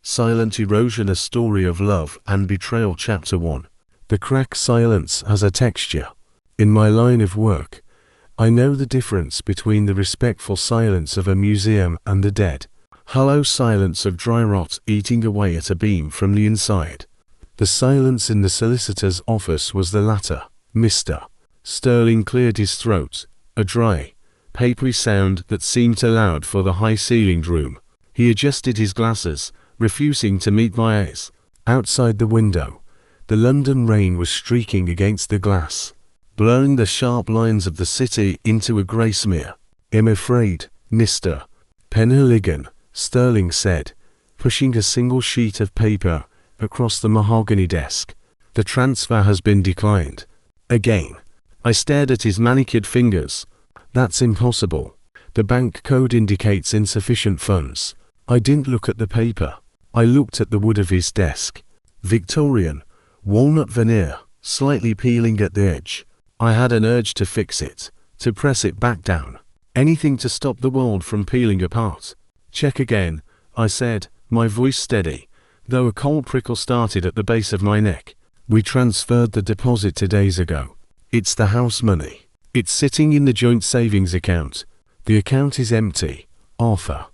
Silent Erosion: A Story of Love and Betrayal. Chapter 1. The cracked silence has a texture. In my line of work, I know the difference between the respectful silence of a museum and the dead, hollow silence of dry rot eating away at a beam from the inside. The silence in the solicitor's office was the latter. Mr. Sterling cleared his throat, a dry, papery sound that seemed too loud for the high-ceilinged room. He adjusted his glasses, refusing to meet my eyes. Outside the window, the London rain was streaking against the glass, blurring the sharp lines of the city into a grey smear. "I'm afraid, Mr. Penhaligon," Sterling said, pushing a single sheet of paper across the mahogany desk. "The transfer has been declined." Again. I stared at his manicured fingers. "That's impossible. The bank code indicates insufficient funds." I didn't look at the paper. I looked at the wood of his desk. Victorian, walnut veneer, slightly peeling at the edge. I had an urge to fix it, to press it back down. Anything to stop the world from peeling apart. "Check again," I said, my voice steady, though a cold prickle started at the base of my neck. "We transferred the deposit 2 days ago. It's the house money. It's sitting in the joint savings account. The account is empty, Arthur."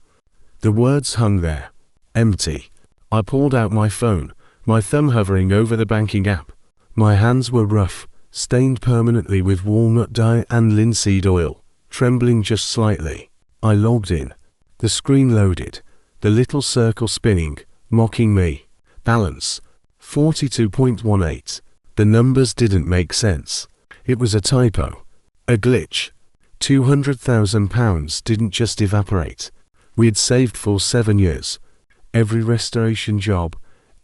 The words hung there. Empty. I pulled out my phone, my thumb hovering over the banking app. My hands were rough, stained permanently with walnut dye and linseed oil, trembling just slightly. I logged in. The screen loaded, the little circle spinning, mocking me. Balance: 42.18. The numbers didn't make sense. It was a typo. A glitch. £200,000 didn't just evaporate. We had saved for 7 years. Every restoration job,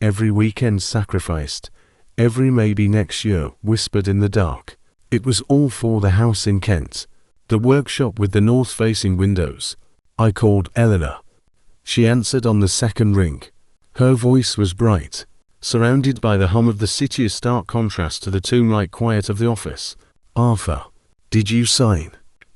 every weekend sacrificed, every maybe next year whispered in the dark. It was all for the house in Kent, the workshop with the north-facing windows. I called Eleanor. She answered on the second ring. Her voice was bright, surrounded by the hum of the city, a stark contrast to the tomb-like quiet of the office. "Arthur, did you sign?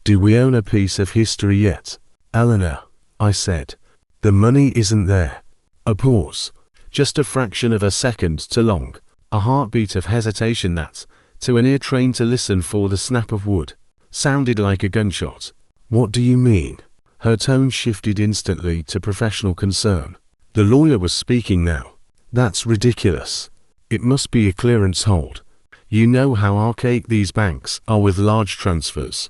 Do we own a piece of history yet?" "Eleanor," I said, "the money isn't there." A pause, just a fraction of a second too long, a heartbeat of hesitation that, to an ear trained to listen for the snap of wood, sounded like a gunshot. "What do you mean?" Her tone shifted instantly to professional concern. The lawyer was speaking now. "That's ridiculous. It must be a clearance hold. You know how archaic these banks are with large transfers.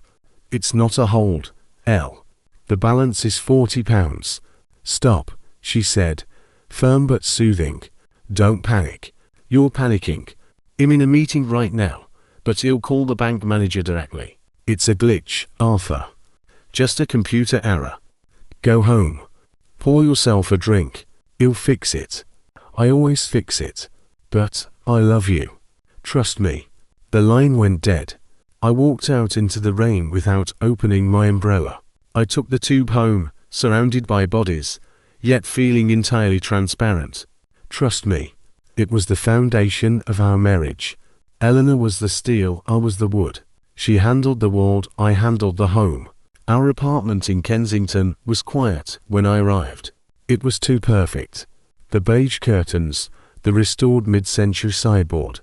It's not a hold, L. The balance is £40. "Stop," she said, firm but soothing. "Don't panic. You're panicking. I'm in a meeting right now, but he'll call the bank manager directly. It's a glitch, Arthur. Just a computer error. Go home. Pour yourself a drink. He'll fix it. I always fix it. But I love you. Trust me." The line went dead. I walked out into the rain without opening my umbrella. I took the tube home, surrounded by bodies, yet feeling entirely transparent. Trust me. It was the foundation of our marriage. Eleanor was the steel, I was the wood. She handled the world, I handled the home. Our apartment in Kensington was quiet when I arrived. It was too perfect. The beige curtains, the restored mid-century sideboard,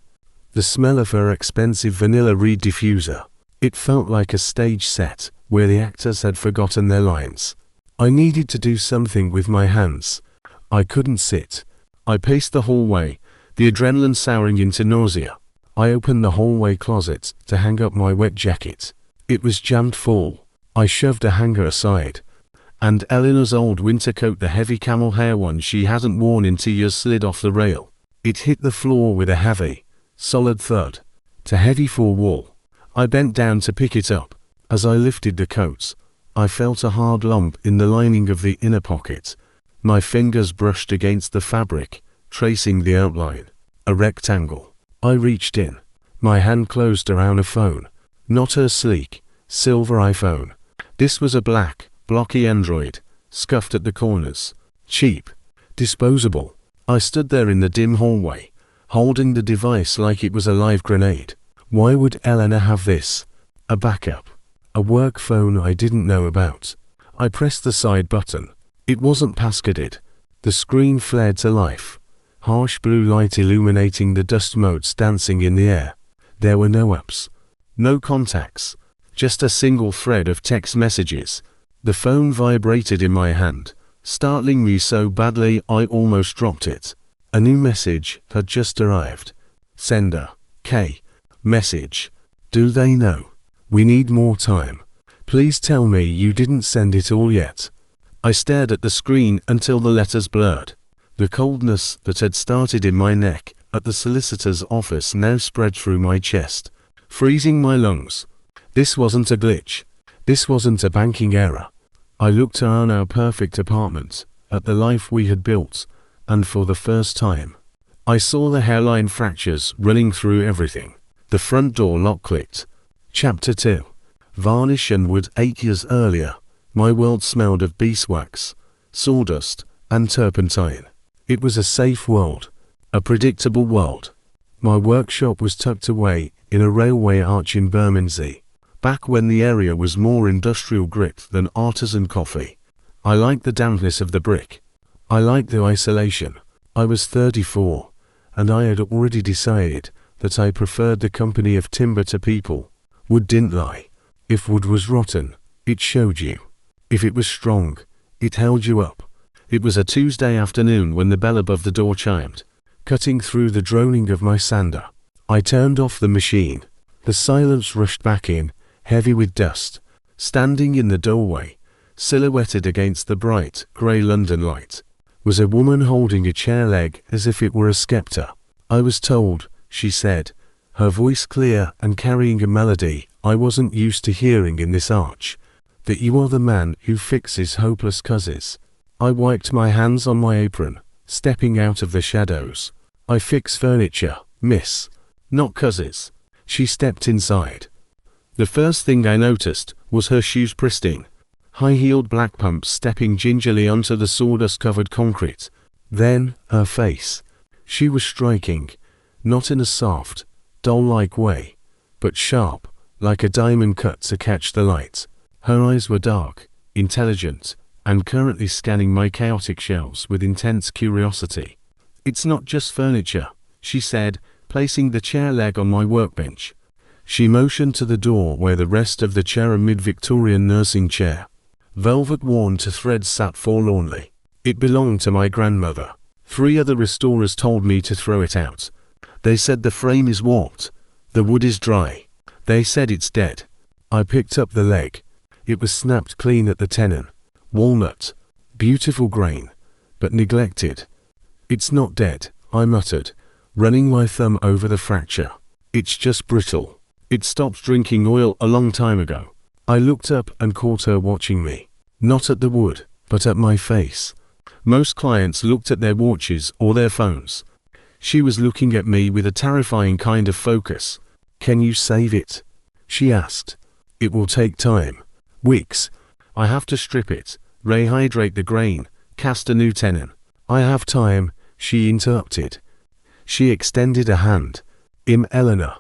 the smell of her expensive vanilla reed diffuser. It felt like a stage set where the actors had forgotten their lines. I needed to do something with my hands. I couldn't sit. I paced the hallway, the adrenaline souring into nausea. I opened the hallway closet to hang up my wet jacket. It was jammed full. I shoved a hanger aside, and Eleanor's old winter coat, the heavy camel hair one she hadn't worn in 2 years, slid off the rail. It hit the floor with a heavy, solid thud. Too heavy for wall. I bent down to pick it up. As I lifted the coat, I felt a hard lump in the lining of the inner pocket. My fingers brushed against the fabric, tracing the outline. A rectangle. I reached in. My hand closed around a phone. Not her sleek, silver iPhone. This was a black, blocky Android, scuffed at the corners. Cheap. Disposable. I stood there in the dim hallway, holding the device like it was a live grenade. Why would Eleanor have this? A backup. A work phone I didn't know about. I pressed the side button. It wasn't passcoded. The screen flared to life. Harsh blue light illuminating the dust motes dancing in the air. There were no apps. No contacts. Just a single thread of text messages. The phone vibrated in my hand, startling me so badly I almost dropped it. A new message had just arrived. Sender. K. Message. Do they know? We need more time. Please tell me you didn't send it all yet. I stared at the screen until the letters blurred. The coldness that had started in my neck at the solicitor's office now spread through my chest, freezing my lungs. This wasn't a glitch. This wasn't a banking error. I looked around our perfect apartment, at the life we had built, and for the first time, I saw the hairline fractures running through everything. The front door lock clicked. Chapter 2. Varnish and wood. 8 years earlier, my world smelled of beeswax, sawdust, and turpentine. It was a safe world, a predictable world. My workshop was tucked away in a railway arch in Bermondsey, back when the area was more industrial grit than artisan coffee. I liked the dampness of the brick. I liked the isolation. I was 34, and I had already decided that I preferred the company of timber to people. Wood didn't lie. If wood was rotten, it showed you. If it was strong, it held you up. It was a Tuesday afternoon when the bell above the door chimed, cutting through the droning of my sander. I turned off the machine. The silence rushed back in, heavy with dust. Standing in the doorway, silhouetted against the bright, grey London light, was a woman holding a chair leg as if it were a sceptre. I was told, she said, her voice clear and carrying a melody I wasn't used to hearing in this arch, that you are the man who fixes hopeless causes. I wiped my hands on my apron, stepping out of the shadows. I fix furniture, miss, not causes. She stepped inside. The first thing I noticed was her shoes pristine, high-heeled black pumps stepping gingerly onto the sawdust-covered concrete. Then, her face. She was striking, not in a soft, doll-like way, but sharp, like a diamond cut to catch the light. Her eyes were dark, intelligent, and currently scanning my chaotic shelves with intense curiosity. It's not just furniture, she said, placing the chair leg on my workbench. She motioned to the door where the rest of the chair, a mid-Victorian nursing chair, velvet worn to threads, sat forlornly. It belonged to my grandmother. 3 other restorers told me to throw it out. They said the frame is warped. The wood is dry. They said it's dead. I picked up the leg. It was snapped clean at the tenon. Walnut. Beautiful grain, but neglected. It's not dead, I muttered, running my thumb over the fracture. It's just brittle. It stopped drinking oil a long time ago. I looked up and caught her watching me. Not at the wood, but at my face. Most clients looked at their watches or their phones. She was looking at me with a terrifying kind of focus. Can you save it? She asked. It will take time. Weeks. I have to strip it, rehydrate the grain, cast a new tenon. I have time, she interrupted. She extended a hand. Elena.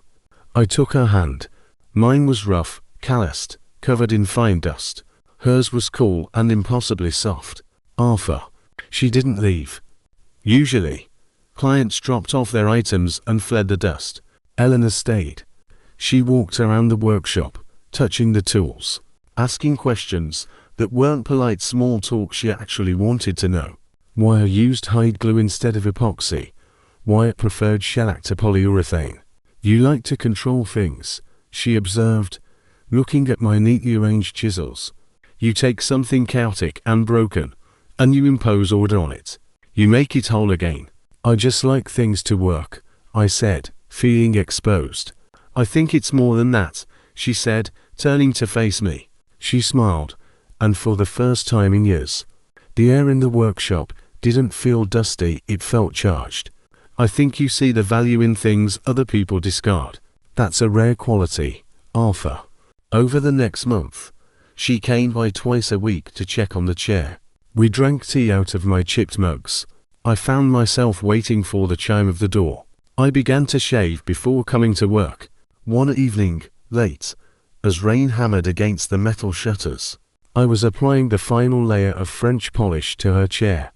I took her hand. Mine was rough, calloused, covered in fine dust. Hers was cool and impossibly soft. Arthur. She didn't leave. Usually, clients dropped off their items and fled the dust. Elena stayed. She walked around the workshop, touching the tools, asking questions that weren't polite small talk. She actually wanted to know why I used hide glue instead of epoxy, why I preferred shellac to polyurethane. You like to control things, she observed, looking at my neatly arranged chisels. You take something chaotic and broken, and you impose order on it. You make it whole again. I just like things to work, I said, feeling exposed. I think it's more than that, she said, turning to face me. She smiled, and for the first time in years, the air in the workshop didn't feel dusty, it felt charged. I think you see the value in things other people discard. That's a rare quality, Arthur. Over the next month, she came by twice a week to check on the chair. We drank tea out of my chipped mugs. I found myself waiting for the chime of the door. I began to shave before coming to work. One evening, late, as rain hammered against the metal shutters, I was applying the final layer of French polish to her chair.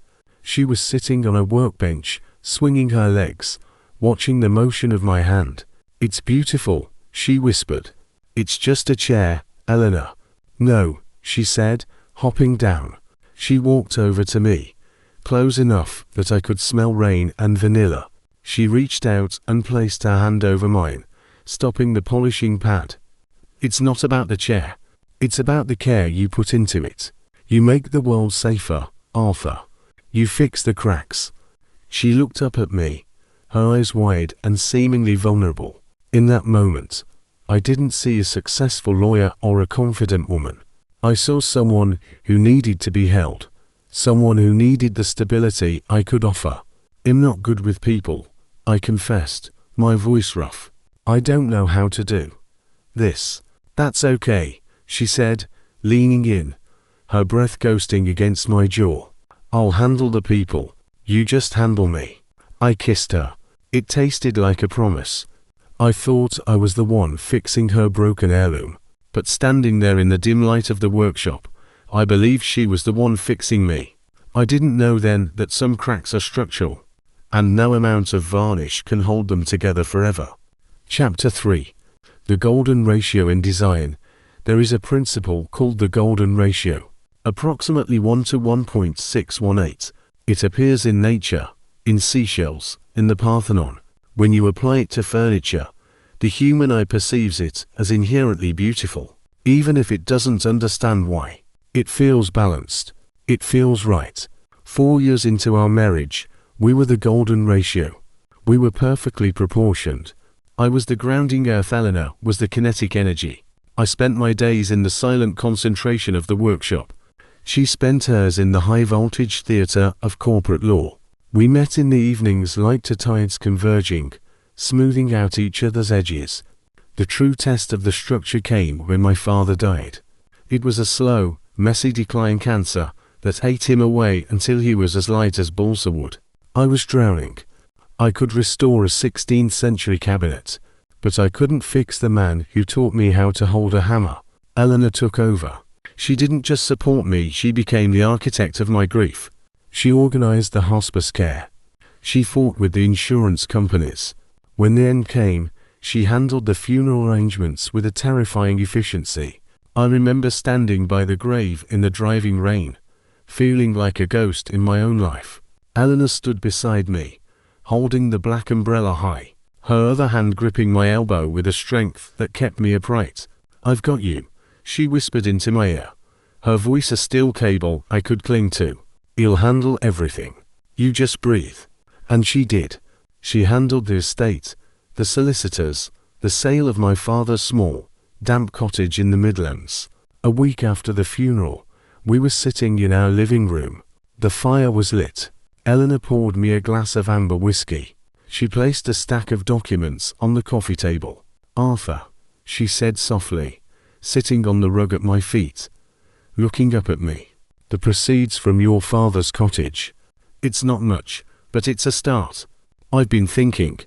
She was sitting on a workbench, swinging her legs, watching the motion of my hand. "It's beautiful," she whispered. "It's just a chair, Elena." "No," she said, hopping down. She walked over to me, close enough that I could smell rain and vanilla. She reached out and placed her hand over mine, stopping the polishing pad. "It's not about the chair. It's about the care you put into it. You make the world safer, Arthur. You fix the cracks." She looked up at me, her eyes wide and seemingly vulnerable. In that moment, I didn't see a successful lawyer or a confident woman. I saw someone who needed to be held, someone who needed the stability I could offer. "I'm not good with people," I confessed, my voice rough. "I don't know how to do this." "That's okay," she said, leaning in, her breath ghosting against my jaw. "I'll handle the people. You just handle me." I kissed her. It tasted like a promise. I thought I was the one fixing her broken heirloom, but standing there in the dim light of the workshop, I believed she was the one fixing me. I didn't know then that some cracks are structural, and no amount of varnish can hold them together forever. Chapter 3. The Golden Ratio in Design. There is a principle called the Golden Ratio, approximately 1 to 1.618. It appears in nature, in seashells, in the Parthenon. When you apply it to furniture, the human eye perceives it as inherently beautiful, even if it doesn't understand why. It feels balanced. It feels right. 4 years into our marriage, we were the golden ratio. We were perfectly proportioned. I was the grounding earth, Elena was the kinetic energy. I spent my days in the silent concentration of the workshop. She spent hers in the high-voltage theater of corporate law. We met in the evenings like two tides converging, smoothing out each other's edges. The true test of the structure came when my father died. It was a slow, messy decline, cancer that ate him away until he was as light as balsa wood. I was drowning. I could restore a 16th century cabinet, but I couldn't fix the man who taught me how to hold a hammer. Elena took over. She didn't just support me, she became the architect of my grief. She organized the hospice care. She fought with the insurance companies. When the end came, she handled the funeral arrangements with a terrifying efficiency. I remember standing by the grave in the driving rain, feeling like a ghost in my own life. Elena stood beside me, holding the black umbrella high, her other hand gripping my elbow with a strength that kept me upright. "I've got you," she whispered into my ear, her voice a steel cable I could cling to. "You'll handle everything. You just breathe." And she did. She handled the estate, the solicitors, the sale of my father's small, damp cottage in the Midlands. A week after the funeral, we were sitting in our living room. The fire was lit. Elena poured me a glass of amber whiskey. She placed a stack of documents on the coffee table. "Arthur," she said softly, sitting on the rug at my feet, looking up at me. "The proceeds from your father's cottage. It's not much, but it's a start. I've been thinking.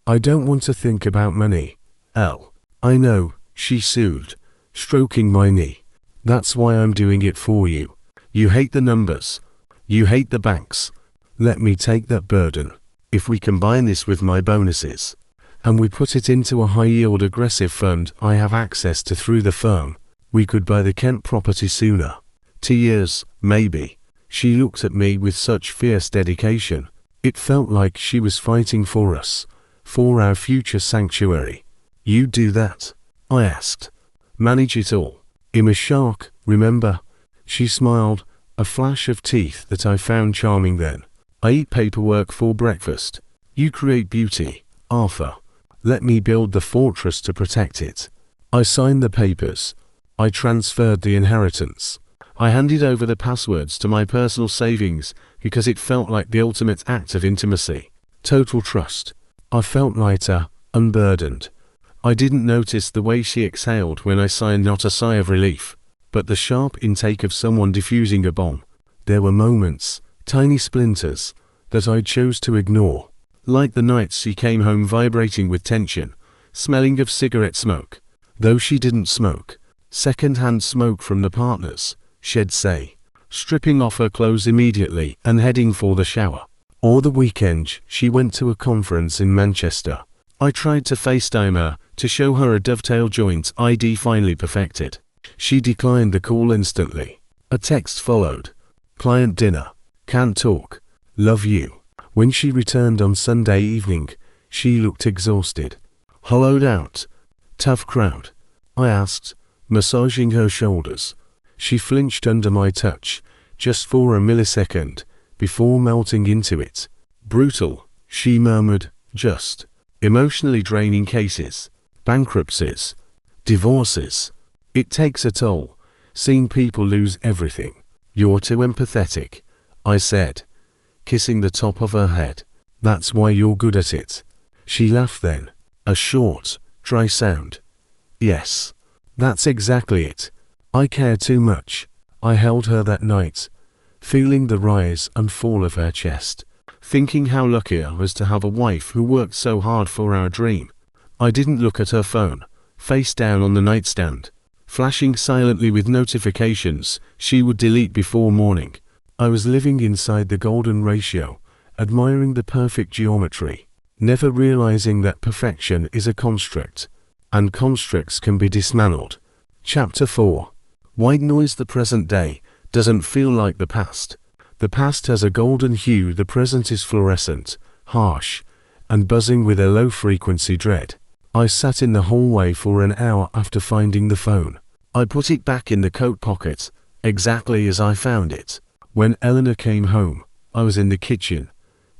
I don't want to think about money, Elle." "I know," she soothed, stroking my knee. "That's why I'm doing it for you. You hate the numbers. You hate the banks. Let me take that burden. If we combine this with my bonuses, and we put it into a high-yield aggressive fund I have access to through the firm, we could buy the Kent property sooner. 2 years, maybe." She looked at me with such fierce dedication. It felt like she was fighting for us, for our future sanctuary. "You do that?" I asked. "Manage it all. I'm a shark, remember?" She smiled, a flash of teeth that I found charming then. "I eat paperwork for breakfast. You create beauty, Arthur. Let me build the fortress to protect it." I signed the papers. I transferred the inheritance. I handed over the passwords to my personal savings because it felt like the ultimate act of intimacy. Total trust. I felt lighter, unburdened. I didn't notice the way she exhaled when I signed, not a sigh of relief, but the sharp intake of someone defusing a bomb. There were moments, tiny splinters, that I chose to ignore, like the nights she came home vibrating with tension, smelling of cigarette smoke. Though she didn't smoke, second-hand smoke from the partners, she'd say, stripping off her clothes immediately and heading for the shower. Or the weekend, she went to a conference in Manchester. I tried to FaceTime her to show her a dovetail joint ID finally perfected. She declined the call instantly. A text followed. Client dinner. Can't talk. Love you. When she returned on Sunday evening, she looked exhausted. Hollowed out. Tough crowd. I asked, massaging her shoulders. She flinched under my touch, just for a millisecond, before melting into it. Brutal, she murmured, just. Emotionally draining cases. Bankruptcies. Divorces. It takes a toll, seeing people lose everything. You're too empathetic, I said, kissing the top of her head. That's why you're good at it. She laughed then. A short, dry sound. Yes. That's exactly it. I care too much. I held her that night, feeling the rise and fall of her chest, thinking how lucky I was to have a wife who worked so hard for our dream. I didn't look at her phone, face down on the nightstand, flashing silently with notifications she would delete before morning. I was living inside the golden ratio, admiring the perfect geometry, never realizing that perfection is a construct, and constructs can be dismantled. Chapter 4. White noise. The present day doesn't feel like the past. The past has a golden hue, the present is fluorescent, harsh, and buzzing with a low-frequency dread. I sat in the hallway for an hour after finding the phone. I put it back in the coat pocket, exactly as I found it. When Elena came home, I was in the kitchen,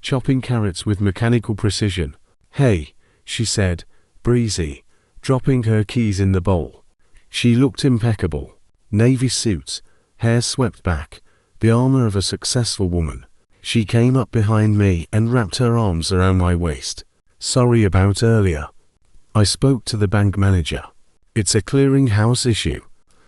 chopping carrots with mechanical precision. Hey, she said, breezy, dropping her keys in the bowl. She looked impeccable. Navy suit, hair swept back, the armor of a successful woman. She came up behind me and wrapped her arms around my waist. Sorry about earlier. I spoke to the bank manager. It's a clearinghouse issue.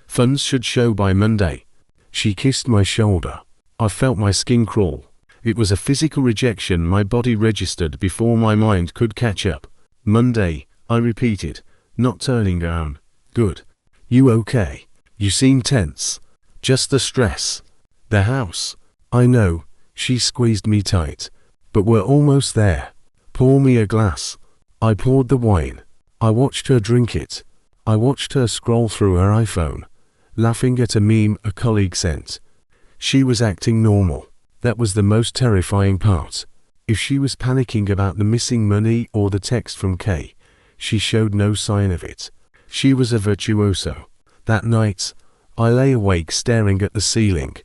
Funds should show by Monday. She kissed my shoulder. I felt my skin crawl. It was a physical rejection my body registered before my mind could catch up. Monday, I repeated, not turning down. Good. You okay? You seem tense. Just the stress. The house. I know. She squeezed me tight. But we're almost there. Pour me a glass. I poured the wine. I watched her drink it. I watched her scroll through her iPhone, laughing at a meme a colleague sent. She was acting normal. That was the most terrifying part. If she was panicking about the missing money or the text from Kay, she showed no sign of it. She was a virtuoso. That night, I lay awake staring at the ceiling.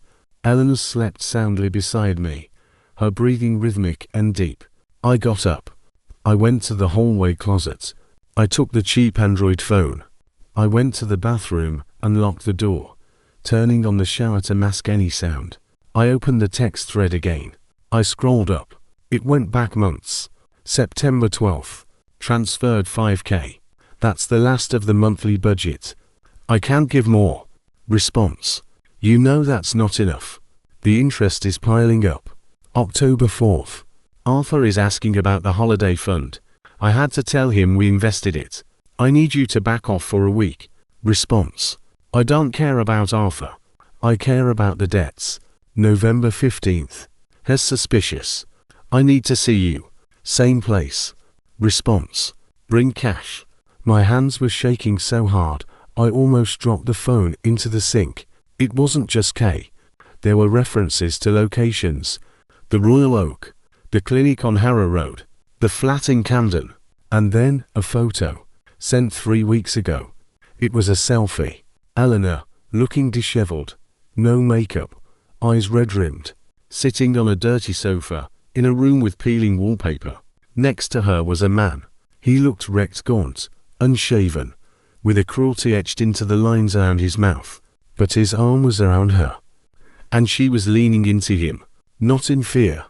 Elena slept soundly beside me, her breathing rhythmic and deep. I got up. I went to the hallway closet. I took the cheap Android phone. I went to the bathroom and locked the door, turning on the shower to mask any sound. I opened the text thread again. I scrolled up. It went back months. September 12th. Transferred 5K. That's the last of the monthly budget. I can't give more. Response. You know that's not enough. The interest is piling up. October 4th. Arthur is asking about the holiday fund. I had to tell him we invested it. I need you to back off for a week. Response. I don't care about Arthur. I care about the debts. November 15th. Has suspicious. I need to see you. Same place. Response. Bring cash. My hands were shaking so hard, I almost dropped the phone into the sink. It wasn't just Kay. There were references to locations. The Royal Oak. The clinic on Harrow Road. The flat in Camden. And then, a photo. Sent 3 weeks ago. It was a selfie. Elena, looking disheveled. No makeup. Eyes red-rimmed. Sitting on a dirty sofa, in a room with peeling wallpaper. Next to her was a man. He looked wrecked, gaunt, unshaven, with a cruelty etched into the lines around his mouth. But his arm was around her. And she was leaning into him. Not in fear.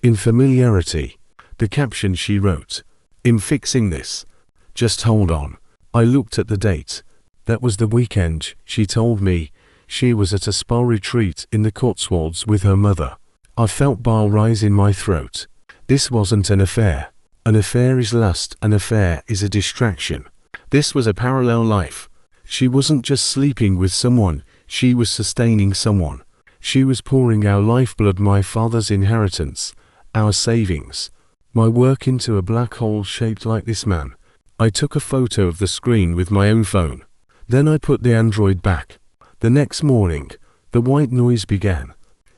In familiarity. The caption she wrote. "I'm fixing this. Just hold on." I looked at the date. That was the weekend, she told me. She was at a spa retreat in the Cotswolds with her mother. I felt bile rise in my throat. This wasn't an affair. An affair is lust, an affair is a distraction. This was a parallel life. She wasn't just sleeping with someone, she was sustaining someone. She was pouring our lifeblood, my father's inheritance, our savings, my work into a black hole shaped like this man. I took a photo of the screen with my own phone. Then I put the Android back. The next morning, the white noise began.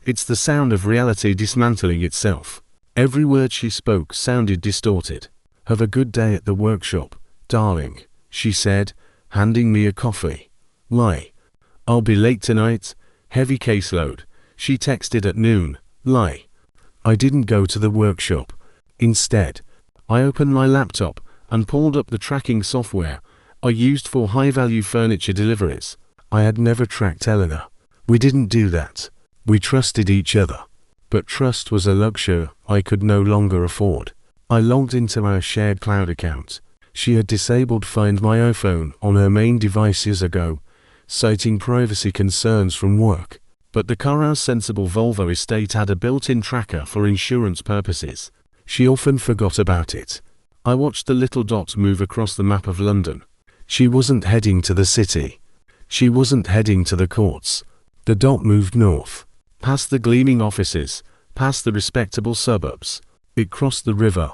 It's the sound of reality dismantling itself. Every word she spoke sounded distorted. Have a good day at the workshop, darling, she said, handing me a coffee. Lie. I'll be late tonight. Heavy caseload. She texted at noon. Lie. I didn't go to the workshop. Instead, I opened my laptop and pulled up the tracking software I used for high-value furniture deliveries. I had never tracked Elena. We didn't do that. We trusted each other. But trust was a luxury I could no longer afford. I logged into our shared cloud account. She had disabled Find My iPhone on her main device years ago, citing privacy concerns from work. But the car's sensible Volvo estate had a built-in tracker for insurance purposes. She often forgot about it. I watched the little dot move across the map of London. She wasn't heading to the city. She wasn't heading to the courts. The dot moved north, past the gleaming offices, past the respectable suburbs. It crossed the river,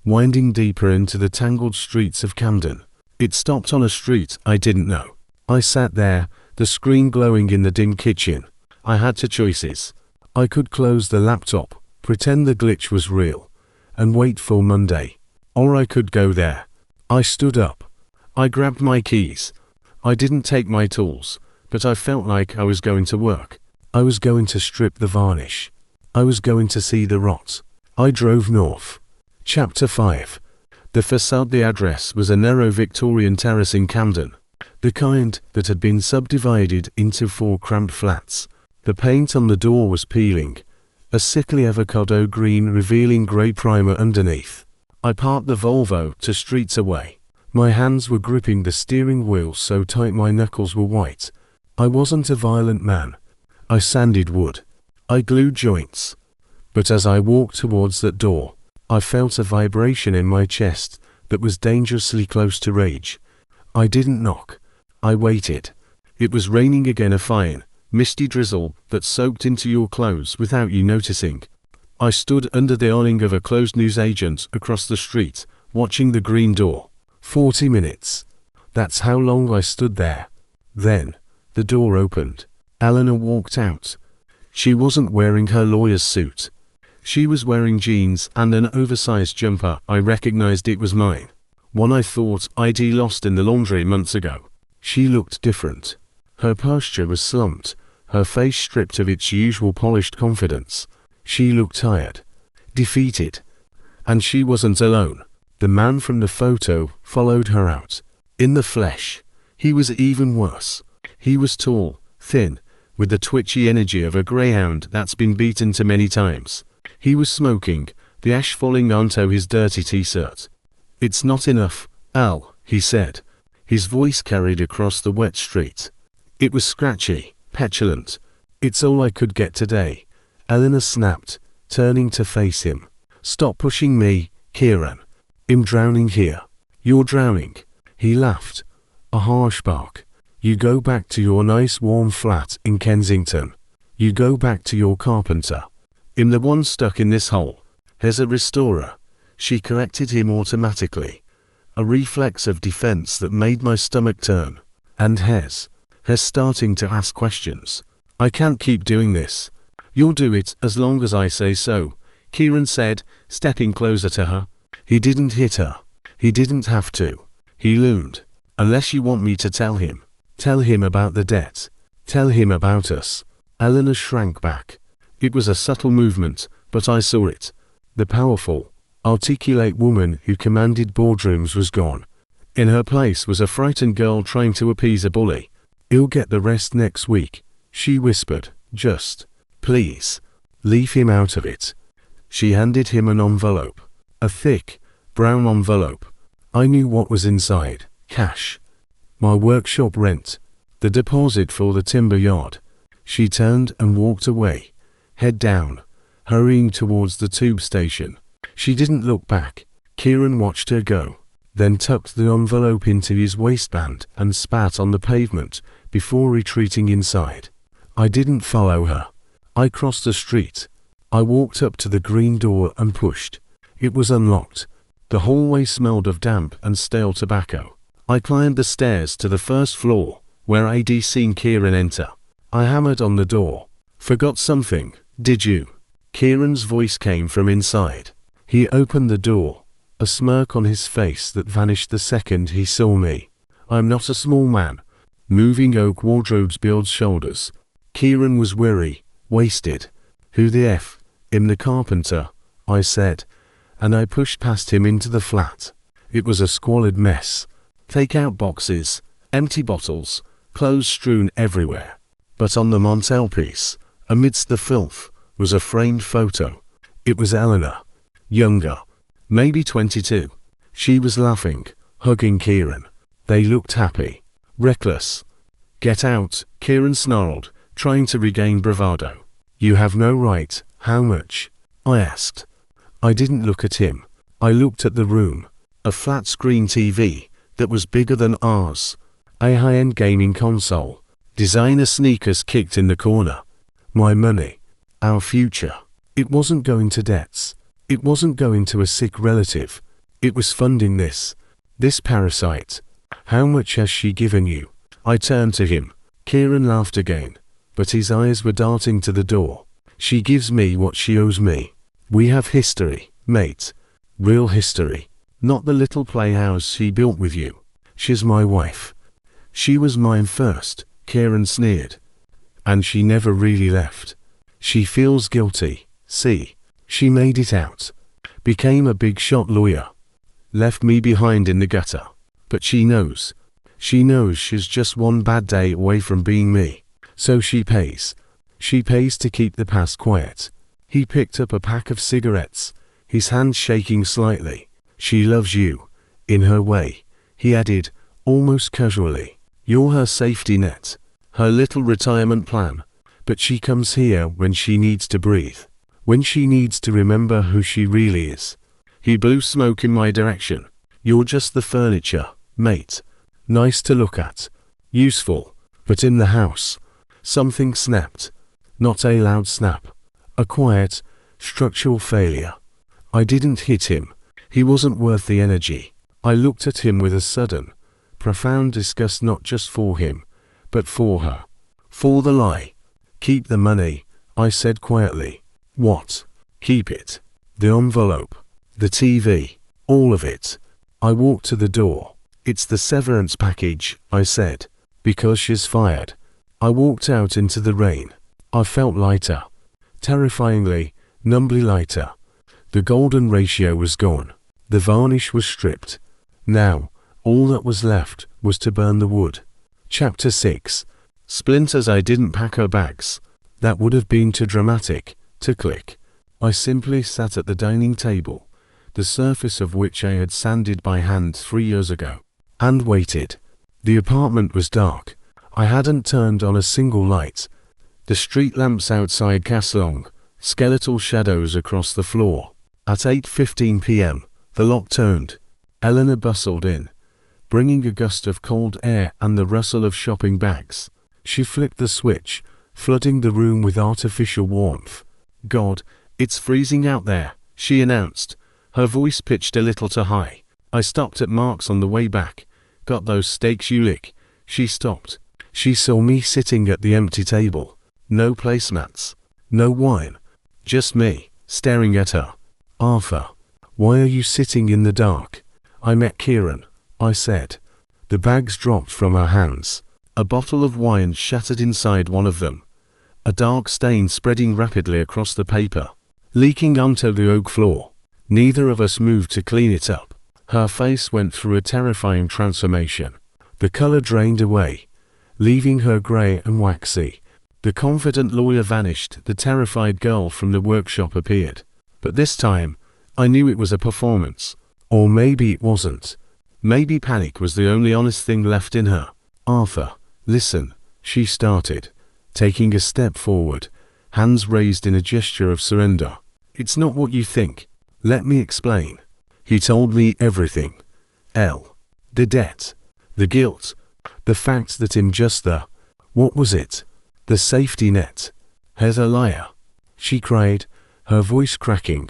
winding deeper into the tangled streets of Camden. It stopped on a street I didn't know. I sat there, the screen glowing in the dim kitchen. I had two choices. I could close the laptop, pretend the glitch was real, and wait for Monday. Or I could go there. I stood up. I grabbed my keys. I didn't take my tools, but I felt like I was going to work. I was going to strip the varnish. I was going to see the rot. I drove north. Chapter 5. The Facade. The address was a narrow Victorian terrace in Camden, the kind that had been subdivided into 4 cramped flats. The paint on the door was peeling, a sickly avocado green revealing grey primer underneath. I parked the Volvo 2 streets away. My hands were gripping the steering wheel so tight my knuckles were white. I wasn't a violent man. I sanded wood. I glued joints. But as I walked towards that door, I felt a vibration in my chest that was dangerously close to rage. I didn't knock. I waited. It was raining again, a fine, misty drizzle that soaked into your clothes without you noticing. I stood under the awning of a closed newsagent across the street, watching the green door. 40 minutes. That's how long I stood there. Then, the door opened. Elena walked out. She wasn't wearing her lawyer's suit. She was wearing jeans and an oversized jumper. I recognized it was mine. One I thought I'd lost in the laundry months ago. She looked different. Her posture was slumped, her face stripped of its usual polished confidence. She looked tired, defeated. And she wasn't alone. The man from the photo followed her out. In the flesh. He was even worse. He was tall, thin, with the twitchy energy of a greyhound that's been beaten too many times. He was smoking, the ash falling onto his dirty t-shirt. "It's not enough, Al," he said. His voice carried across the wet street. It was scratchy, petulant. "It's all I could get today," Elena snapped, turning to face him. "Stop pushing me, Kieran. I'm drowning here." "You're drowning." He laughed. A harsh bark. "You go back to your nice warm flat in Kensington. You go back to your carpenter. I'm the one stuck in this hole. Here's a restorer." She corrected him automatically. A reflex of defense that made my stomach turn. "And Hez starting to ask questions. I can't keep doing this." "You'll do it as long as I say so," Kieran said, stepping closer to her. He didn't hit her. He didn't have to. He loomed. "Unless you want me to tell him. Tell him about the debt. Tell him about us." Elena shrank back. It was a subtle movement, but I saw it. The powerful, articulate woman who commanded boardrooms was gone. In her place was a frightened girl trying to appease a bully. "He'll get the rest next week," she whispered. "Just, please, leave him out of it." She handed him an envelope. A thick, brown envelope. I knew what was inside. Cash. My workshop rent. The deposit for the timber yard. She turned and walked away, head down, hurrying towards the tube station. She didn't look back. Kieran watched her go, then tucked the envelope into his waistband and spat on the pavement before retreating inside. I didn't follow her. I crossed the street. I walked up to the green door and pushed. It was unlocked. The hallway smelled of damp and stale tobacco. I climbed the stairs to the first floor, where I'd seen Kieran enter. I hammered on the door. "Forgot something, did you?" Kieran's voice came from inside. He opened the door, a smirk on his face that vanished the second he saw me. "I'm not a small man." Moving oak wardrobes builds shoulders. Kieran was weary, wasted. "Who the F? I'm the carpenter," I said, and I pushed past him into the flat. It was a squalid mess. Take-out boxes, empty bottles, clothes strewn everywhere. But on the mantelpiece, amidst the filth, was a framed photo. It was Elena, younger, maybe 22. She was laughing, hugging Kieran. They looked happy, reckless. "Get out," Kieran snarled, trying to regain bravado. "You have no right." "How much?" I asked. I didn't look at him. I looked at the room. A flat-screen TV that was bigger than ours. A high-end gaming console. Designer sneakers kicked in the corner. My money. Our future. It wasn't going to debts. It wasn't going to a sick relative. It was funding this parasite. "How much has she given you?" I turned to him. Kieran laughed again, but his eyes were darting to the door. "She gives me what she owes me. We have history, mate. Real history. Not the little playhouse she built with you. She's my wife." "She was mine first," Kieran sneered. "And she never really left. She feels guilty. See, she made it out. Became a big shot lawyer. Left me behind in the gutter. But she knows. She knows she's just one bad day away from being me. So she pays. She pays to keep the past quiet." He picked up a pack of cigarettes, his hand shaking slightly. "She loves you, in her way," he added, almost casually. "You're her safety net, her little retirement plan. But she comes here when she needs to breathe, when she needs to remember who she really is." He blew smoke in my direction. "You're just the furniture, mate. Nice to look at. Useful. But in the house." Something snapped. Not a loud snap. A quiet, structural failure. I didn't hit him. He wasn't worth the energy. I looked at him with a sudden, profound disgust, not just for him, but for her. For the lie. "Keep the money," I said quietly. "What?" "Keep it. The envelope. The TV. All of it." I walked to the door. "It's the severance package," I said. "Because she's fired." I walked out into the rain. I felt lighter. Terrifyingly, numbly lighter. The golden ratio was gone. The varnish was stripped. Now, all that was left was to burn the wood. Chapter 6. Splinters. I didn't pack her bags. That would have been too dramatic, to click. I simply sat at the dining table, the surface of which I had sanded by hand 3 years ago, and waited. The apartment was dark. I hadn't turned on a single light. The street lamps outside cast long, skeletal shadows across the floor. At 8:15 p.m., the lock turned. Elena bustled in, bringing a gust of cold air and the rustle of shopping bags. She flipped the switch, flooding the room with artificial warmth. "God, it's freezing out there," she announced, her voice pitched a little too high. I stopped at Mark's on the way back. "Got those steaks you lick?" She stopped. She saw me sitting at the empty table. No placemats. No wine. Just me, staring at her. "Arthur, why are you sitting in the dark?" "I met Kieran," I said. The bags dropped from her hands. A bottle of wine shattered inside one of them. A dark stain spreading rapidly across the paper, leaking onto the oak floor. Neither of us moved to clean it up. Her face went through a terrifying transformation. The color drained away, leaving her gray and waxy. The confident lawyer vanished. The terrified girl from the workshop appeared. But this time, I knew it was a performance. Or maybe it wasn't. Maybe panic was the only honest thing left in her. "Arthur, listen," she started, taking a step forward, hands raised in a gesture of surrender. "It's not what you think. Let me explain." He told me everything. The debt. The guilt. The fact that I'm just what was it? The safety net. He's a liar. She cried, her voice cracking.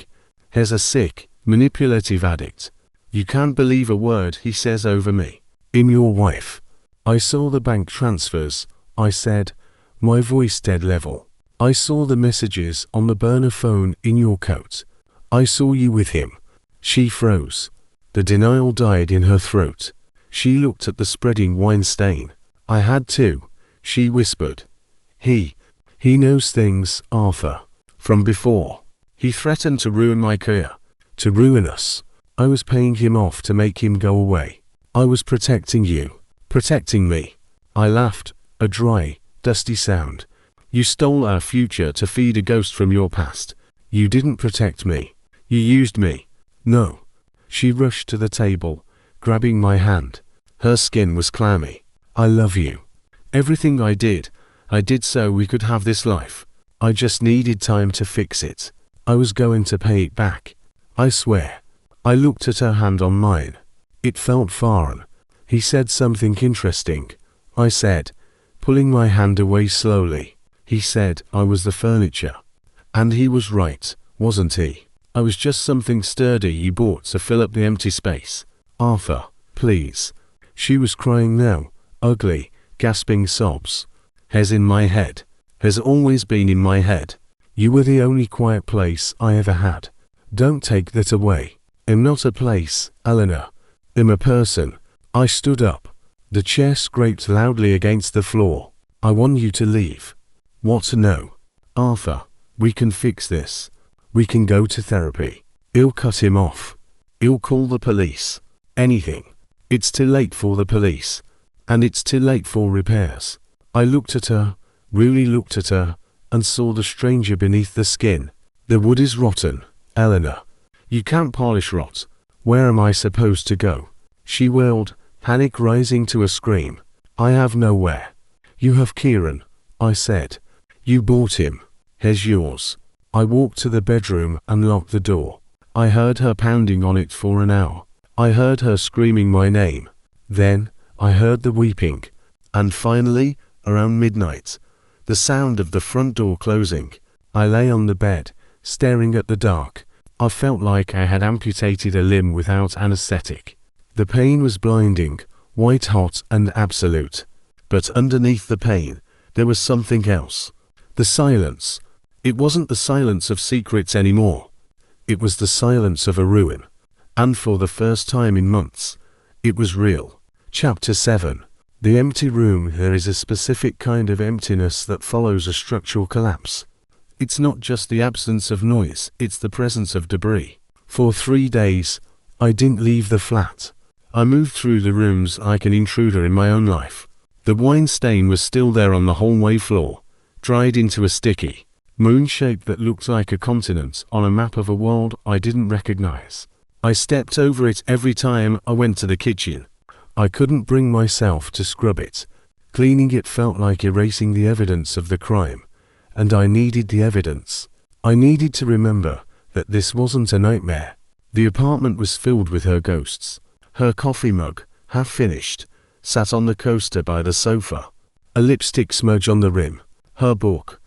He's a sick, manipulative addict. You can't believe a word he says over me. I'm your wife. I saw the bank transfers, I said, my voice dead level. I saw the messages on the burner phone in your coat. I saw you with him. She froze. The denial died in her throat. She looked at the spreading wine stain. I had to, she whispered. He knows things, Arthur, from before. He threatened to ruin my career, to ruin us. I was paying him off to make him go away. I was protecting you, protecting me. I laughed, a dry, dusty sound. You stole our future to feed a ghost from your past. You didn't protect me. You used me. No. She rushed to the table, grabbing my hand. Her skin was clammy. I love you. Everything I did so we could have this life. I just needed time to fix it. I was going to pay it back. I swear. I looked at her hand on mine. It felt foreign. He said something interesting. I said, pulling my hand away slowly. He said I was the furniture. And he was right, wasn't he? I was just something sturdy you bought to fill up the empty space. Arthur, please. She was crying now, ugly, gasping sobs. He's in my head. Has always been in my head. You were the only quiet place I ever had. Don't take that away. I'm not a place, Elena. I'm a person. I stood up. The chair scraped loudly against the floor. I want you to leave. What? No. Arthur, we can fix this. We can go to therapy. I'll cut him off. I'll call the police. Anything. It's too late for the police. And it's too late for repairs. I looked at her, really looked at her, and saw the stranger beneath the skin. The wood is rotten, Elena. You can't polish rot. Where am I supposed to go? She wailed, panic rising to a scream. I have nowhere. You have Kieran, I said. You bought him. He's yours. I walked to the bedroom and locked the door. I heard her pounding on it for an hour. I heard her screaming my name. Then, I heard the weeping. And finally, around midnight, the sound of the front door closing. I lay on the bed, staring at the dark. I felt like I had amputated a limb without anesthetic. The pain was blinding, white hot and absolute. But underneath the pain, there was something else. The silence. It wasn't the silence of secrets anymore. It was the silence of a ruin. And for the first time in months, it was real. Chapter 7. The empty room. There is a specific kind of emptiness that follows a structural collapse. It's not just the absence of noise, it's the presence of debris. For 3 days, I didn't leave the flat. I moved through the rooms like an intruder in my own life. The wine stain was still there on the hallway floor, dried into a sticky moon shape that looked like a continent on a map of a world I didn't recognize. I stepped over it every time I went to the kitchen. I couldn't bring myself to scrub it. Cleaning it felt like erasing the evidence of the crime, and I needed the evidence. I needed to remember that this wasn't a nightmare. The apartment was filled with her ghosts. Her coffee mug, half finished, sat on the coaster by the sofa. A lipstick smudge on the rim. Her book,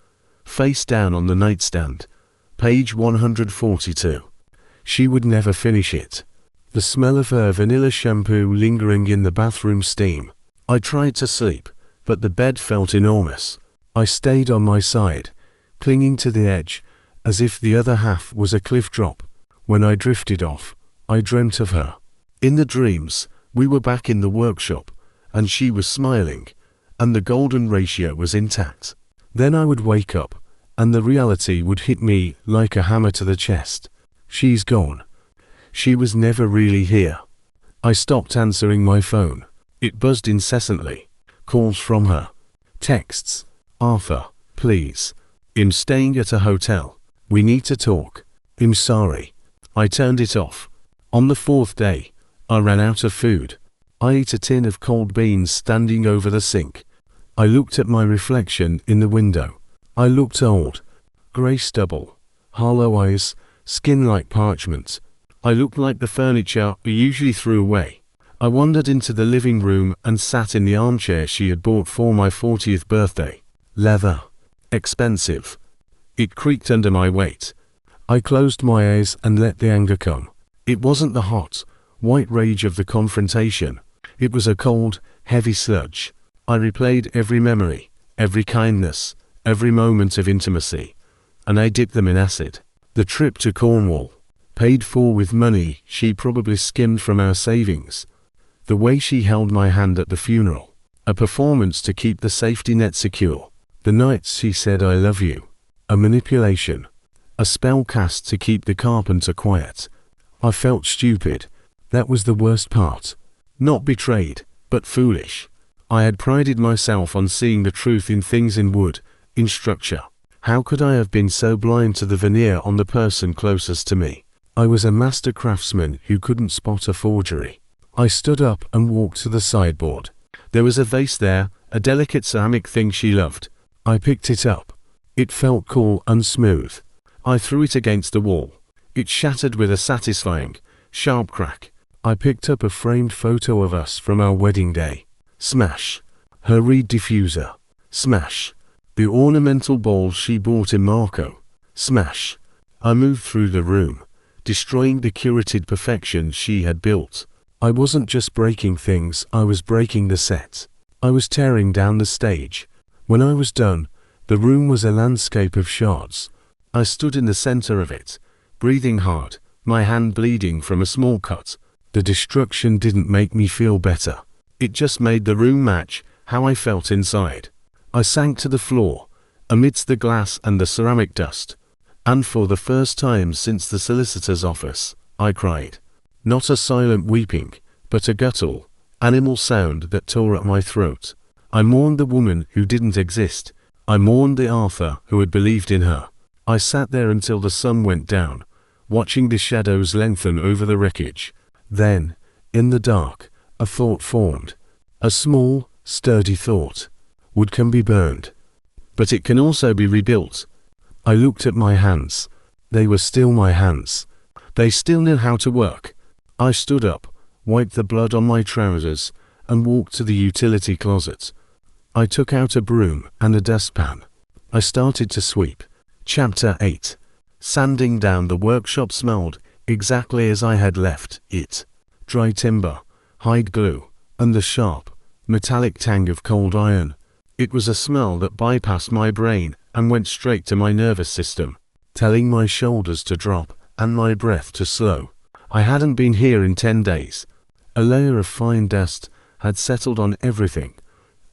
face down on the nightstand. Page 142. She would never finish it. The smell of her vanilla shampoo lingering in the bathroom steam. I tried to sleep, but the bed felt enormous. I stayed on my side, clinging to the edge, as if the other half was a cliff drop. When I drifted off, I dreamt of her. In the dreams, we were back in the workshop, and she was smiling, and the golden ratio was intact. Then I would wake up, and the reality would hit me like a hammer to the chest. She's gone. She was never really here. I stopped answering my phone. It buzzed incessantly. Calls from her. Texts. Arthur, please. I'm staying at a hotel. We need to talk. I'm sorry. I turned it off. On the 4th day, I ran out of food. I ate a tin of cold beans standing over the sink. I looked at my reflection in the window. I looked old. Grey stubble. Hollow eyes. Skin like parchment. I looked like the furniture we usually threw away. I wandered into the living room and sat in the armchair she had bought for my 40th birthday. Leather. Expensive. It creaked under my weight. I closed my eyes and let the anger come. It wasn't the hot, white rage of the confrontation. It was a cold, heavy sludge. I replayed every memory, every kindness, every moment of intimacy, and I dipped them in acid. The trip to Cornwall, paid for with money she probably skimmed from our savings. The way she held my hand at the funeral, a performance to keep the safety net secure. The nights she said I love you, a manipulation, a spell cast to keep the carpenter quiet. I felt stupid. That was the worst part. Not betrayed, but foolish. I had prided myself on seeing the truth in things, in wood, in structure. How could I have been so blind to the veneer on the person closest to me? I was a master craftsman who couldn't spot a forgery. I stood up and walked to the sideboard. There was a vase there, a delicate ceramic thing she loved. I picked it up. It felt cool and smooth. I threw it against the wall. It shattered with a satisfying, sharp crack. I picked up a framed photo of us from our wedding day. Smash. Her reed diffuser. Smash. The ornamental bowls she bought in Marco. Smash. I moved through the room, destroying the curated perfection she had built. I wasn't just breaking things, I was breaking the set. I was tearing down the stage. When I was done, the room was a landscape of shards. I stood in the center of it, breathing hard, my hand bleeding from a small cut. The destruction didn't make me feel better. It just made the room match how I felt inside. I sank to the floor, amidst the glass and the ceramic dust. And for the first time since the solicitor's office, I cried. Not a silent weeping, but a guttural, animal sound that tore at my throat. I mourned the woman who didn't exist. I mourned the Arthur who had believed in her. I sat there until the sun went down, watching the shadows lengthen over the wreckage. Then, in the dark, a thought formed. A small, sturdy thought. Wood can be burned, but it can also be rebuilt. I looked at my hands. They were still my hands. They still knew how to work. I stood up, wiped the blood on my trousers, and walked to the utility closet. I took out a broom and a dustpan. I started to sweep. Chapter 8. Sanding down the workshop smelled exactly as I had left it. Dry timber, hide glue, and the sharp, metallic tang of cold iron. It was a smell that bypassed my brain and went straight to my nervous system, telling my shoulders to drop and my breath to slow. I hadn't been here in 10 days. A layer of fine dust had settled on everything,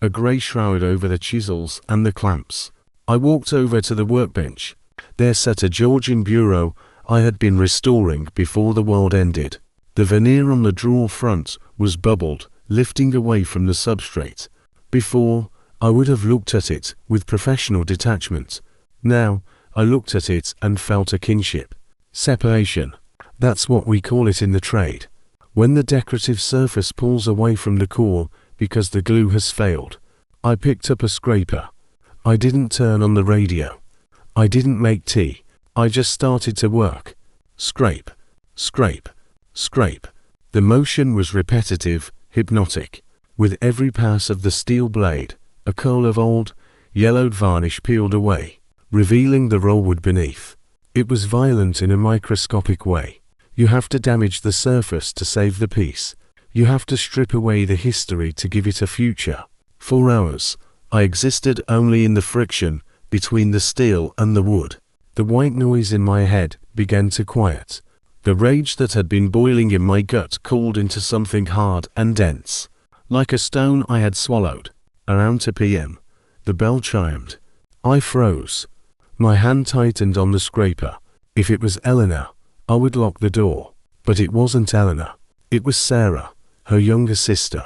a grey shroud over the chisels and the clamps. I walked over to the workbench. There sat a Georgian bureau I had been restoring before the world ended. The veneer on the drawer front was bubbled, lifting away from the substrate. Before, I would have looked at it with professional detachment. Now, I looked at it and felt a kinship. Separation. That's what we call it in the trade. When the decorative surface pulls away from the core because the glue has failed. I picked up a scraper. I didn't turn on the radio. I didn't make tea. I just started to work. Scrape, scrape, scrape. The motion was repetitive, hypnotic. With every pass of the steel blade, a curl of old, yellowed varnish peeled away, revealing the rollwood beneath. It was violent in a microscopic way. You have to damage the surface to save the piece. You have to strip away the history to give it a future. For hours, I existed only in the friction between the steel and the wood. The white noise in my head began to quiet. The rage that had been boiling in my gut cooled into something hard and dense, like a stone I had swallowed. Around 2 p.m., the bell chimed. I froze. My hand tightened on the scraper. If it was Elena, I would lock the door. But it wasn't Elena. It was Sarah, her younger sister.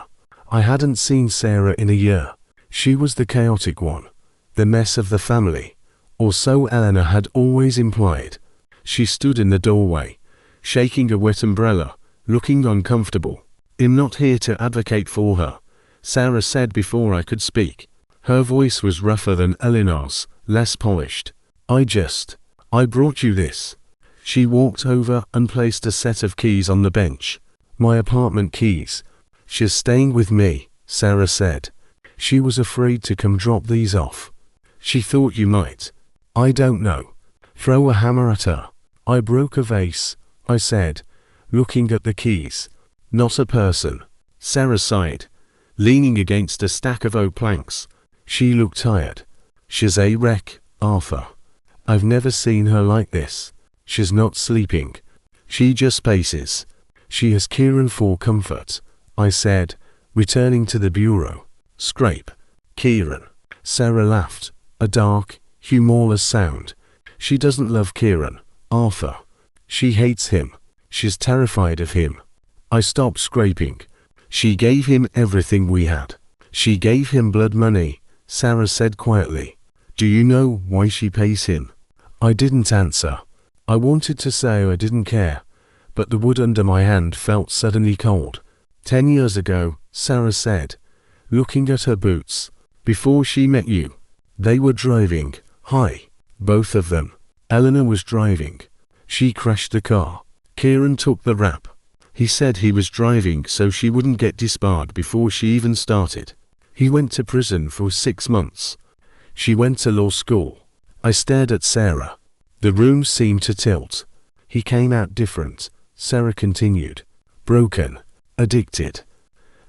I hadn't seen Sarah in a year. She was the chaotic one, the mess of the family, or so Elena had always implied. She stood in the doorway, shaking a wet umbrella, looking uncomfortable. I'm not here to advocate for her, Sarah said before I could speak. Her voice was rougher than Eleanor's, less polished. I brought you this. She walked over and placed a set of keys on the bench. My apartment keys. She's staying with me, Sarah said. She was afraid to come drop these off. She thought you might. I don't know. Throw a hammer at her. I broke a vase, I said, looking at the keys. Not a person. Sarah sighed, leaning against a stack of oak planks. She looked tired. She's a wreck, Arthur. I've never seen her like this. She's not sleeping. She just paces. She has Kieran for comfort, I said, returning to the bureau. Scrape. Kieran. Sarah laughed, a dark, humorless sound. She doesn't love Kieran, Arthur. She hates him. She's terrified of him. I stopped scraping. She gave him everything we had. She gave him blood money, Sarah said quietly. Do you know why she pays him? I didn't answer. I wanted to say I didn't care, but the wood under my hand felt suddenly cold. 10 years ago, Sarah said, looking at her boots. Before she met you. They were driving. Hi. Both of them. Elena was driving. She crashed the car. Kieran took the rap. He said he was driving so she wouldn't get disbarred before she even started. He went to prison for 6 months. She went to law school. I stared at Sarah. The room seemed to tilt. He came out different, Sarah continued. Broken. Addicted.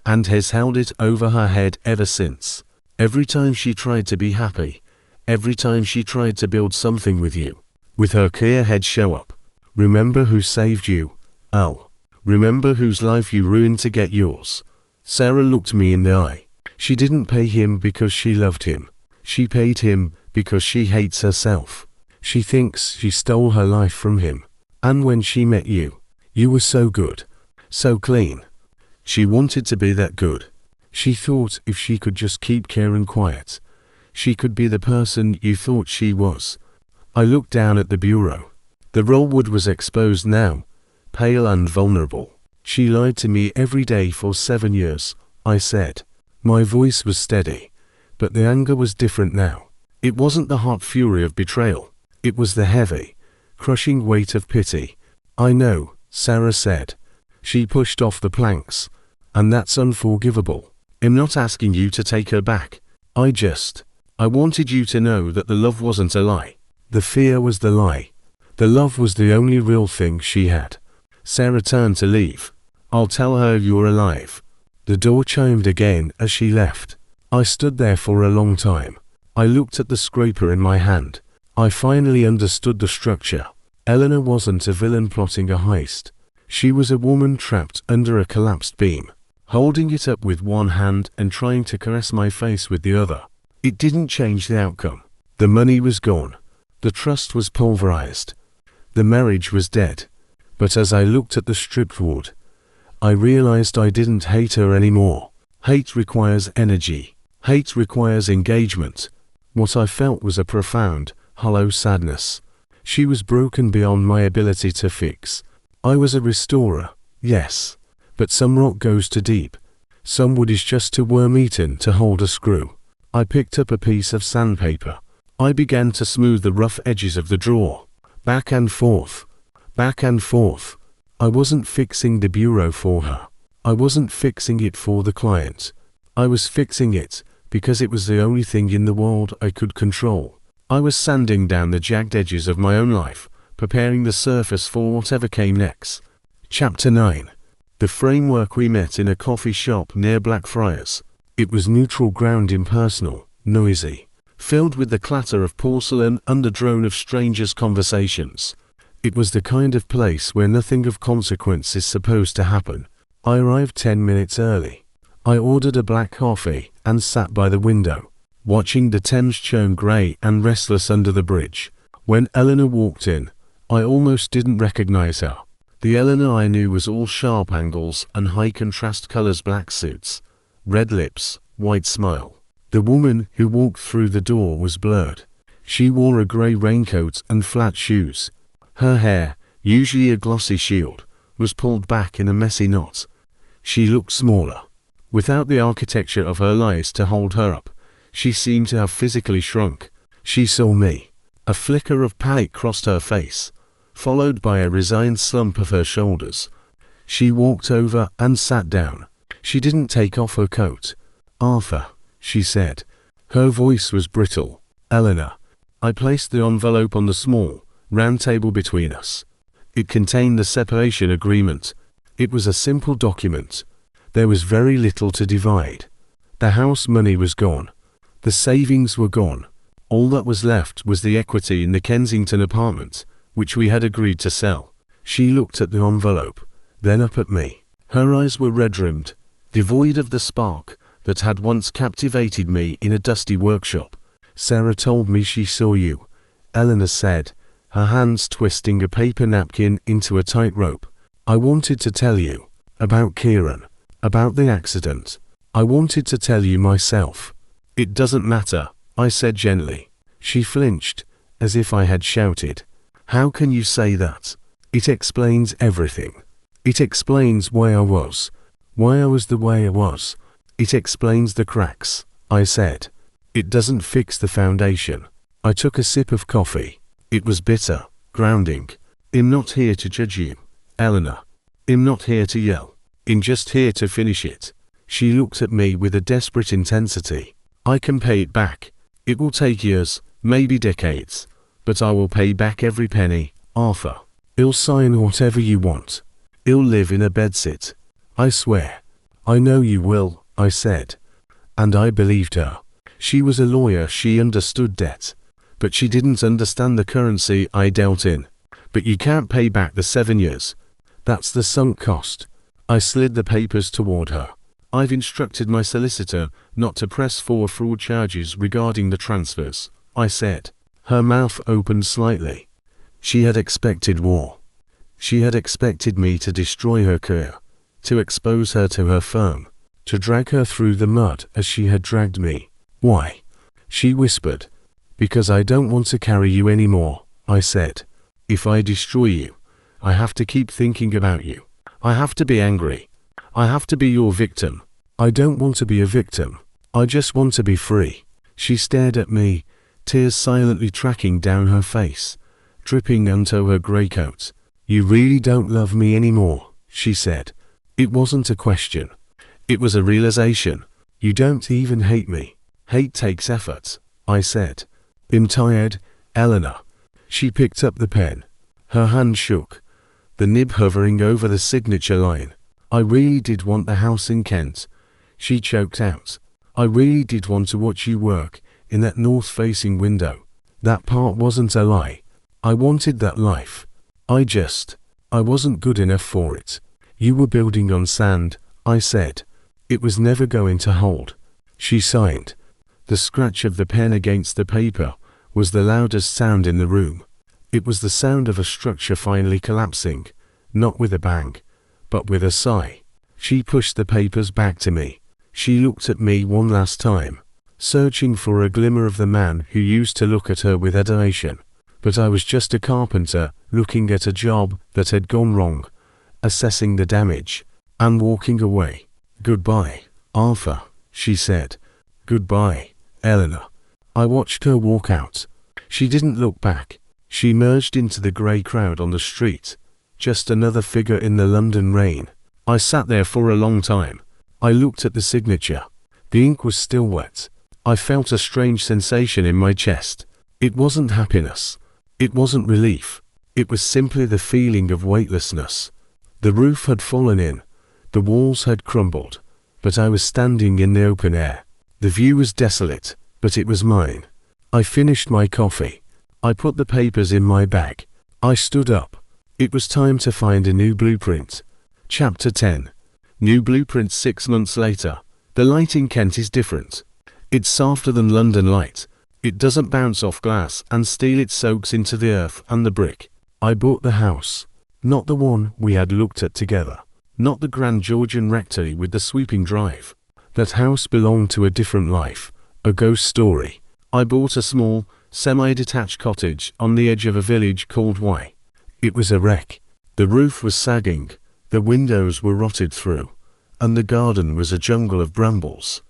And has held it over her head ever since. Every time she tried to be happy. Every time she tried to build something with you. With her clear head show up. Remember who saved you, Al. Remember whose life you ruined to get yours. Sarah looked me in the eye. She didn't pay him because she loved him. She paid him because she hates herself. She thinks she stole her life from him. And when she met you, you were so good. So clean. She wanted to be that good. She thought if she could just keep Kieran quiet, she could be the person you thought she was. I looked down at the bureau. The rollwood was exposed now, pale and vulnerable. She lied to me every day for 7 years, I said. My voice was steady, but the anger was different now. It wasn't the hot fury of betrayal. It was the heavy, crushing weight of pity. I know, Sarah said. She pushed off the planks. And that's unforgivable. I'm not asking you to take her back. I wanted you to know that the love wasn't a lie. The fear was the lie. The love was the only real thing she had. Sarah turned to leave. I'll tell her you're alive. The door chimed again as she left. I stood there for a long time. I looked at the scraper in my hand. I finally understood the structure. Elena wasn't a villain plotting a heist. She was a woman trapped under a collapsed beam, holding it up with one hand and trying to caress my face with the other. It didn't change the outcome. The money was gone. The trust was pulverized. The marriage was dead. But as I looked at the stripped wood, I realized I didn't hate her anymore. Hate requires energy. Hate requires engagement. What I felt was a profound, hollow sadness. She was broken beyond my ability to fix. I was a restorer, yes. But some rock goes too deep. Some wood is just too worm-eaten to hold a screw. I picked up a piece of sandpaper. I began to smooth the rough edges of the drawer. Back and forth. Back and forth. I wasn't fixing the bureau for her. I wasn't fixing it for the client. I was fixing it because it was the only thing in the world I could control. I was sanding down the jagged edges of my own life, preparing the surface for whatever came next. Chapter 9. The framework. We met in a coffee shop near Blackfriars. It was neutral ground, impersonal, noisy, filled with the clatter of porcelain and the drone of strangers' conversations. It was the kind of place where nothing of consequence is supposed to happen. I arrived 10 minutes early. I ordered a black coffee and sat by the window, watching the Thames churn grey and restless under the bridge. When Elena walked in, I almost didn't recognize her. The Elena I knew was all sharp angles and high contrast colors, black suits, red lips, white smile. The woman who walked through the door was blurred. She wore a grey raincoat and flat shoes. Her hair, usually a glossy shield, was pulled back in a messy knot. She looked smaller. Without the architecture of her lies to hold her up, she seemed to have physically shrunk. She saw me. A flicker of panic crossed her face, followed by a resigned slump of her shoulders. She walked over and sat down. She didn't take off her coat. Arthur, she said. Her voice was brittle. Elena, I placed the envelope on the small, round table between us. It contained the separation agreement. It was a simple document. There was very little to divide. The house money was gone. The savings were gone. All that was left was the equity in the Kensington apartment, which we had agreed to sell. She looked at the envelope, then up at me. Her eyes were red-rimmed, devoid of the spark that had once captivated me in a dusty workshop. "Sarah told me she saw you," Elena said, her hands twisting a paper napkin into a tight rope. "I wanted to tell you about Kieran, about the accident. I wanted to tell you myself." "It doesn't matter," I said gently. She flinched, as if I had shouted. "How can you say that? It explains everything. It explains why I was the way I was. It explains the cracks," I said. "It doesn't fix the foundation." I took a sip of coffee. It was bitter, grounding. "I'm not here to judge you, Elena. I'm not here to yell. I'm just here to finish it." She looked at me with a desperate intensity. "I can pay it back. It will take years, maybe decades. But I will pay back every penny, Arthur. I'll sign whatever you want. I'll live in a bedsit. I swear." "I know you will," I said. And I believed her. She was a lawyer, she understood debt. But she didn't understand the currency I dealt in. "But you can't pay back the 7 years. That's the sunk cost." I slid the papers toward her. "I've instructed my solicitor not to press for fraud charges regarding the transfers," I said. Her mouth opened slightly. She had expected war. She had expected me to destroy her career, to expose her to her firm, to drag her through the mud as she had dragged me. "Why?" she whispered. "Because I don't want to carry you anymore," I said. "If I destroy you, I have to keep thinking about you. I have to be angry. I have to be your victim. I don't want to be a victim. I just want to be free." She stared at me, tears silently tracking down her face, dripping onto her grey coat. "You really don't love me anymore," she said. It wasn't a question. It was a realization. "You don't even hate me." "Hate takes effort," I said. "I'm tired, Elena." She picked up the pen. Her hand shook, the nib hovering over the signature line. "I really did want the house in Kent," she choked out. "I really did want to watch you work in that north-facing window. That part wasn't a lie. I wanted that life. I wasn't good enough for it." "You were building on sand," I said. "It was never going to hold." She sighed. The scratch of the pen against the paper was the loudest sound in the room. It was the sound of a structure finally collapsing, not with a bang, but with a sigh. She pushed the papers back to me. She looked at me one last time, searching for a glimmer of the man who used to look at her with adoration. But I was just a carpenter looking at a job that had gone wrong, assessing the damage, and walking away. "Goodbye, Arthur," she said. "Goodbye, Elena." I watched her walk out. She didn't look back. She merged into the grey crowd on the street, just another figure in the London rain. I sat there for a long time. I looked at the signature. The ink was still wet. I felt a strange sensation in my chest. It wasn't happiness. It wasn't relief. It was simply the feeling of weightlessness. The roof had fallen in. The walls had crumbled. But I was standing in the open air. The view was desolate, but it was mine. I finished my coffee. I put the papers in my bag. I stood up. It was time to find a new blueprint. Chapter 10. New blueprint 6 months later. The light in Kent is different. It's softer than London light. It doesn't bounce off glass and steel, it soaks into the earth and the brick. I bought the house. Not the one we had looked at together. Not the grand Georgian rectory with the sweeping drive. That house belonged to a different life, a ghost story. I bought a small, semi-detached cottage on the edge of a village called Y. It was a wreck. The roof was sagging, the windows were rotted through, and the garden was a jungle of brambles.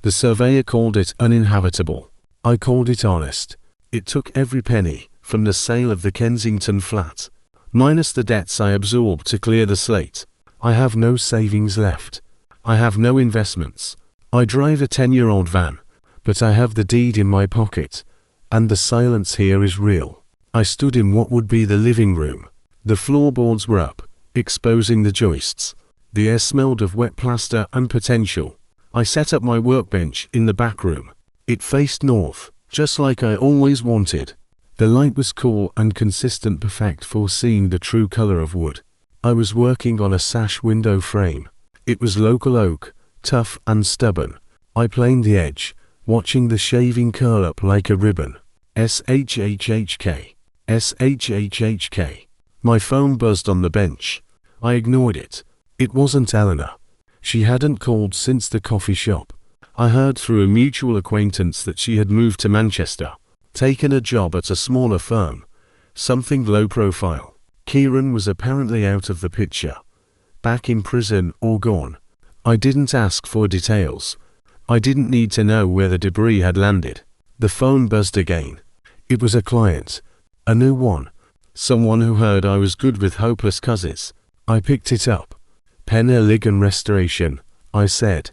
The surveyor called it uninhabitable. I called it honest. It took every penny from the sale of the Kensington flat, minus the debts I absorbed to clear the slate. I have no savings left. I have no investments. I drive a 10-year-old van, but I have the deed in my pocket, And the silence here is real. I stood in what would be the living room. The floorboards were up, exposing the joists. The air smelled of wet plaster and potential. I set up my workbench in the back room. It faced north, just like I always wanted. The light was cool and consistent, perfect for seeing the true color of wood. I was working on a sash window frame. It was local oak, tough and stubborn. I planed the edge, watching the shaving curl up like a ribbon. SHHHK. SHHHK. My phone buzzed on the bench. I ignored it. It wasn't Elena. She hadn't called since the coffee shop. I heard through a mutual acquaintance that she had moved to Manchester, taken a job at a smaller firm, something low profile. Kieran was apparently out of the picture, back in prison or gone. I didn't ask for details. I didn't need to know where the debris had landed. The phone buzzed again. It was a client, a new one, someone who heard I was good with hopeless cousins. I picked it up. Penhaligon Restoration, I said.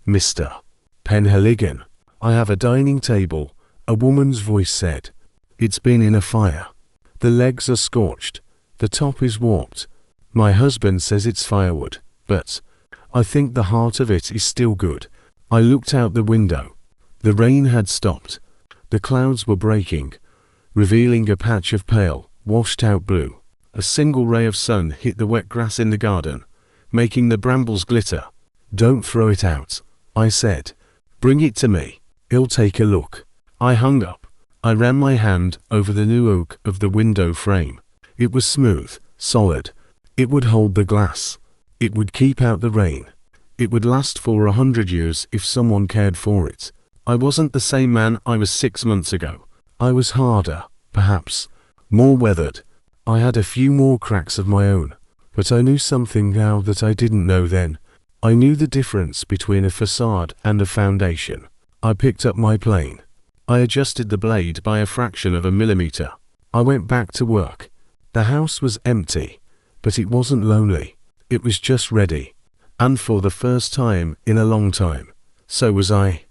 Mr. Penhaligon, I have a dining table, a woman's voice said. It's been in a fire. The legs are scorched. The top is warped. My husband says it's firewood, but I think the heart of it is still good. I looked out the window. The rain had stopped. The clouds were breaking, revealing a patch of pale, washed-out blue. A single ray of sun hit the wet grass in the garden, making the brambles glitter. Don't throw it out, I said. Bring it to me. I'll take a look. I hung up. I ran my hand over the new oak of the window frame. It was smooth, solid. It would hold the glass. It would keep out the rain. It would last for 100 years if someone cared for it. I wasn't the same man I was 6 months ago. I was harder, perhaps, more weathered. I had a few more cracks of my own, but I knew something now that I didn't know then. I knew the difference between a facade and a foundation. I picked up my plane. I adjusted the blade by a fraction of a millimeter. I went back to work. The house was empty, but it wasn't lonely. It was just ready. And for the first time in a long time, so was I.